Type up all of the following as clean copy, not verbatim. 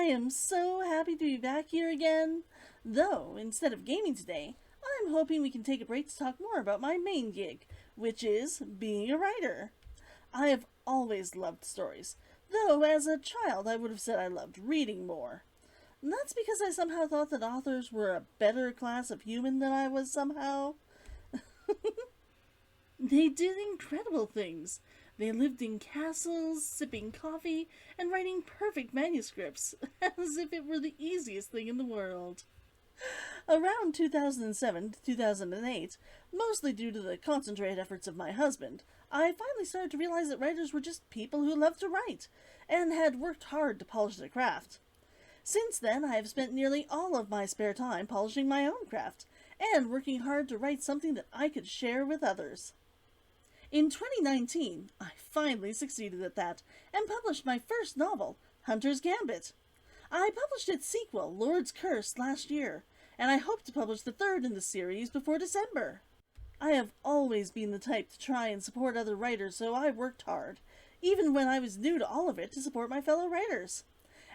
am so happy to be back here again. Though, instead of gaming today, I'm hoping we can take a break to talk more about my main gig, which is being a writer. I have always loved stories, though as a child I would have said I loved reading more. And that's because I somehow thought that authors were a better class of human than I was somehow. They did incredible things. They lived in castles, sipping coffee, and writing perfect manuscripts, as if it were the easiest thing in the world. Around 2007 to 2008, mostly due to the concentrated efforts of my husband, I finally started to realize that writers were just people who loved to write, and had worked hard to polish their craft. Since then, I have spent nearly all of my spare time polishing my own craft, and working hard to write something that I could share with others. In 2019, I finally succeeded at that, and published my first novel, Hunter's Gambit. I published its sequel, Lord's Curse, last year, and I hope to publish the third in the series before December. I have always been the type to try and support other writers, so I worked hard, even when I was new to all of it, to support my fellow writers.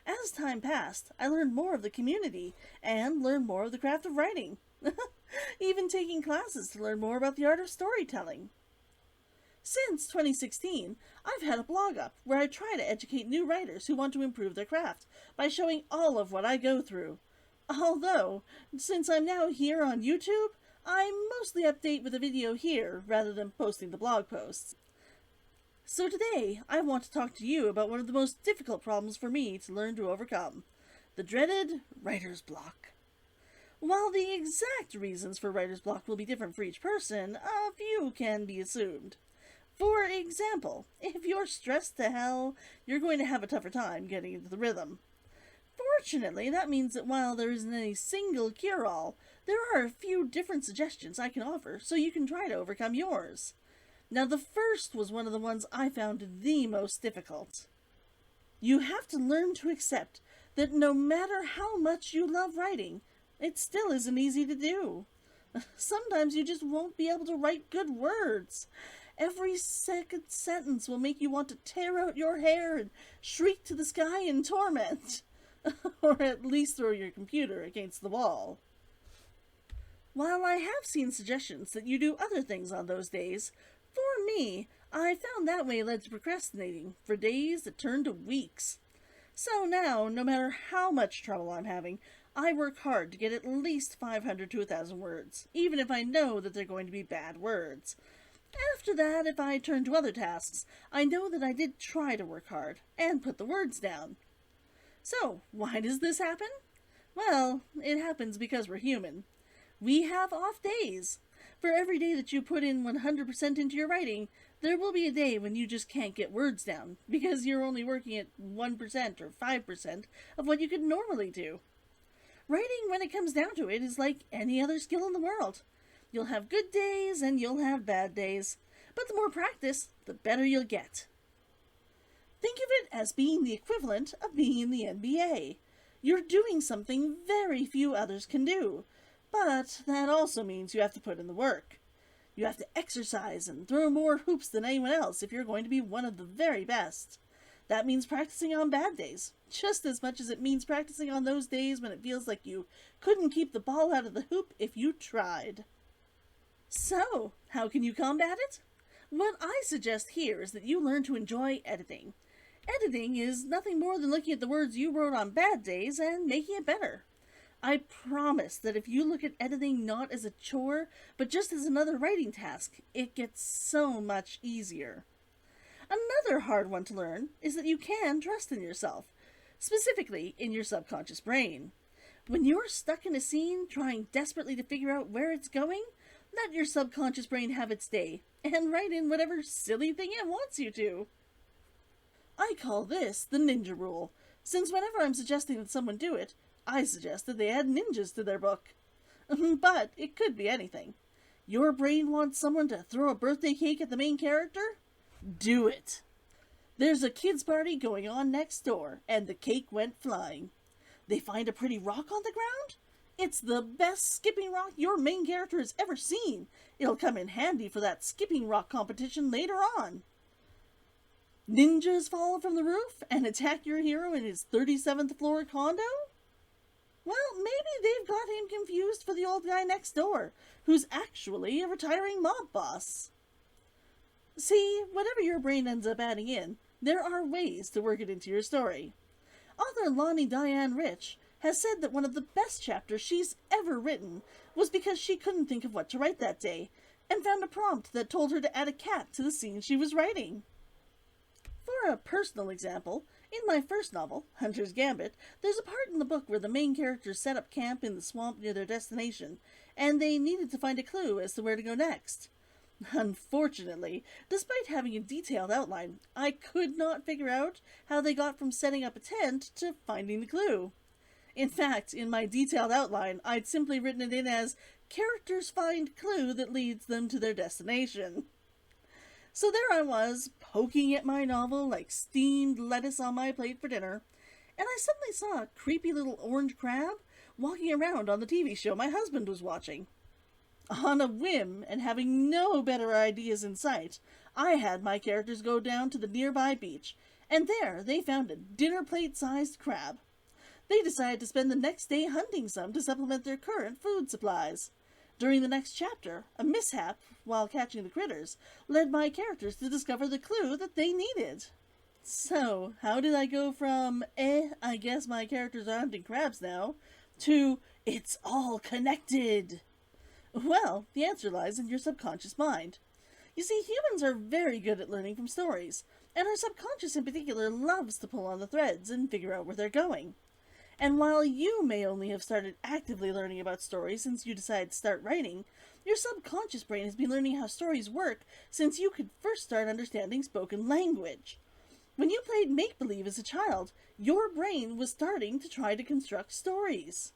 As time passed, I learned more of the community, and learned more of the craft of writing. Even taking classes to learn more about the art of storytelling. Since 2016, I've had a blog up where I try to educate new writers who want to improve their craft by showing all of what I go through. Although, since I'm now here on YouTube, I mostly update with a video here rather than posting the blog posts. So today, I want to talk to you about one of the most difficult problems for me to learn to overcome, the dreaded writer's block. While the exact reasons for writer's block will be different for each person, a few can be assumed. For example, if you're stressed to hell, you're going to have a tougher time getting into the rhythm. Fortunately, that means that while there isn't any single cure-all, there are a few different suggestions I can offer so you can try to overcome yours. Now, the first was one of the ones I found the most difficult. You have to learn to accept that no matter how much you love writing, it still isn't easy to do. Sometimes you just won't be able to write good words. Every second sentence will make you want to tear out your hair and shriek to the sky in torment. Or at least throw your computer against the wall. While I have seen suggestions that you do other things on those days, for me, I found that way led to procrastinating for days that turned to weeks. So now, no matter how much trouble I'm having, I work hard to get at least 500 to 1,000 words, even if I know that they're going to be bad words. After that, if I turn to other tasks, I know that I did try to work hard and put the words down. So, why does this happen? Well, it happens because we're human. We have off days. For every day that you put in 100% into your writing, there will be a day when you just can't get words down, because you're only working at 1% or 5% of what you could normally do. Writing, when it comes down to it, is like any other skill in the world. You'll have good days and you'll have bad days, but the more practice, the better you'll get. Think of it as being the equivalent of being in the NBA. You're doing something very few others can do, but that also means you have to put in the work. You have to exercise and throw more hoops than anyone else if you're going to be one of the very best. That means practicing on bad days, just as much as it means practicing on those days when it feels like you couldn't keep the ball out of the hoop if you tried. So, how can you combat it? What I suggest here is that you learn to enjoy editing. Editing is nothing more than looking at the words you wrote on bad days and making it better. I promise that if you look at editing not as a chore, but just as another writing task, it gets so much easier. Another hard one to learn is that you can trust in yourself, specifically in your subconscious brain. When you're stuck in a scene trying desperately to figure out where it's going, let your subconscious brain have its day, and write in whatever silly thing it wants you to. I call this the ninja rule, since whenever I'm suggesting that someone do it, I suggest that they add ninjas to their book. But it could be anything. Your brain wants someone to throw a birthday cake at the main character? Do it. There's a kid's party going on next door, and the cake went flying. They find a pretty rock on the ground? It's the best skipping rock your main character has ever seen. It'll come in handy for that skipping rock competition later on. Ninjas fall from the roof and attack your hero in his 37th floor condo? Well, maybe they've got him confused for the old guy next door, who's actually a retiring mob boss. See, whatever your brain ends up adding in, there are ways to work it into your story. Author Lonnie Diane Rich has said that one of the best chapters she's ever written was because she couldn't think of what to write that day, and found a prompt that told her to add a cat to the scene she was writing. For a personal example, in my first novel, Hunter's Gambit, there's a part in the book where the main characters set up camp in the swamp near their destination, and they needed to find a clue as to where to go next. Unfortunately, despite having a detailed outline, I could not figure out how they got from setting up a tent to finding the clue. In fact, in my detailed outline, I'd simply written it in as, characters find clue that leads them to their destination. So there I was, poking at my novel like steamed lettuce on my plate for dinner, and I suddenly saw a creepy little orange crab walking around on the TV show my husband was watching. On a whim, and having no better ideas in sight, I had my characters go down to the nearby beach, and there they found a dinner plate-sized crab. They decided to spend the next day hunting some to supplement their current food supplies. During the next chapter, a mishap, while catching the critters, led my characters to discover the clue that they needed. So, how did I go from, I guess my characters are hunting crabs now, to, it's all connected? Well, the answer lies in your subconscious mind. You see, humans are very good at learning from stories, and our subconscious in particular loves to pull on the threads and figure out where they're going. And while you may only have started actively learning about stories since you decided to start writing, your subconscious brain has been learning how stories work since you could first start understanding spoken language. When you played make-believe as a child, your brain was starting to try to construct stories.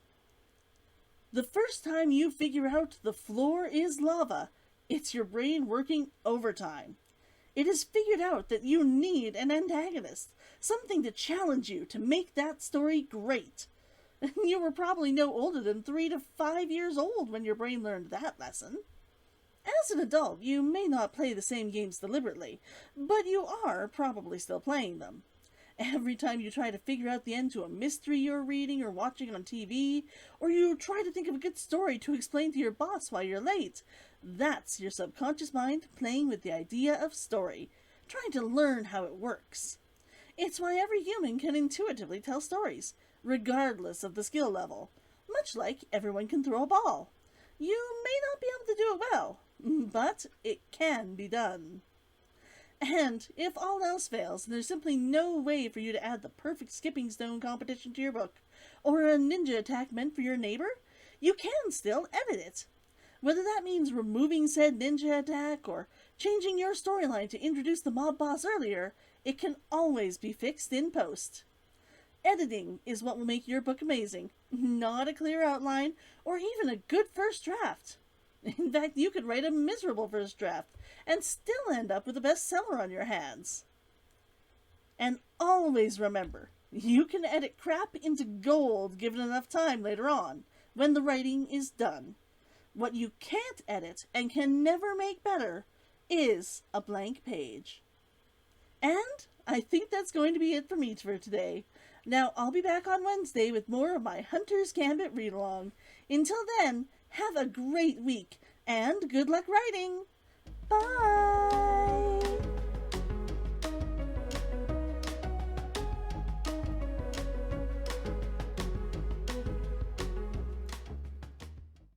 The first time you figure out the floor is lava, it's your brain working overtime. It has figured out that you need an antagonist, something to challenge you to make that story great. You were probably no older than 3 to 5 years old when your brain learned that lesson. As an adult, you may not play the same games deliberately, but you are probably still playing them. Every time you try to figure out the end to a mystery you're reading or watching on TV, or you try to think of a good story to explain to your boss while you're late, that's your subconscious mind playing with the idea of story, trying to learn how it works. It's why every human can intuitively tell stories, regardless of the skill level, much like everyone can throw a ball. You may not be able to do it well, but it can be done. And if all else fails, and there's simply no way for you to add the perfect skipping stone competition to your book, or a ninja attack meant for your neighbor, you can still edit it. Whether that means removing said ninja attack, or changing your storyline to introduce the mob boss earlier, it can always be fixed in post. Editing is what will make your book amazing, not a clear outline, or even a good first draft. In fact, you could write a miserable first draft and still end up with a bestseller on your hands. And always remember, you can edit crap into gold given enough time later on, when the writing is done. What you can't edit and can never make better is a blank page. And I think that's going to be it for me for today. Now, I'll be back on Wednesday with more of my Hunter's Gambit read-along. Until then, have a great week, and good luck writing! Bye!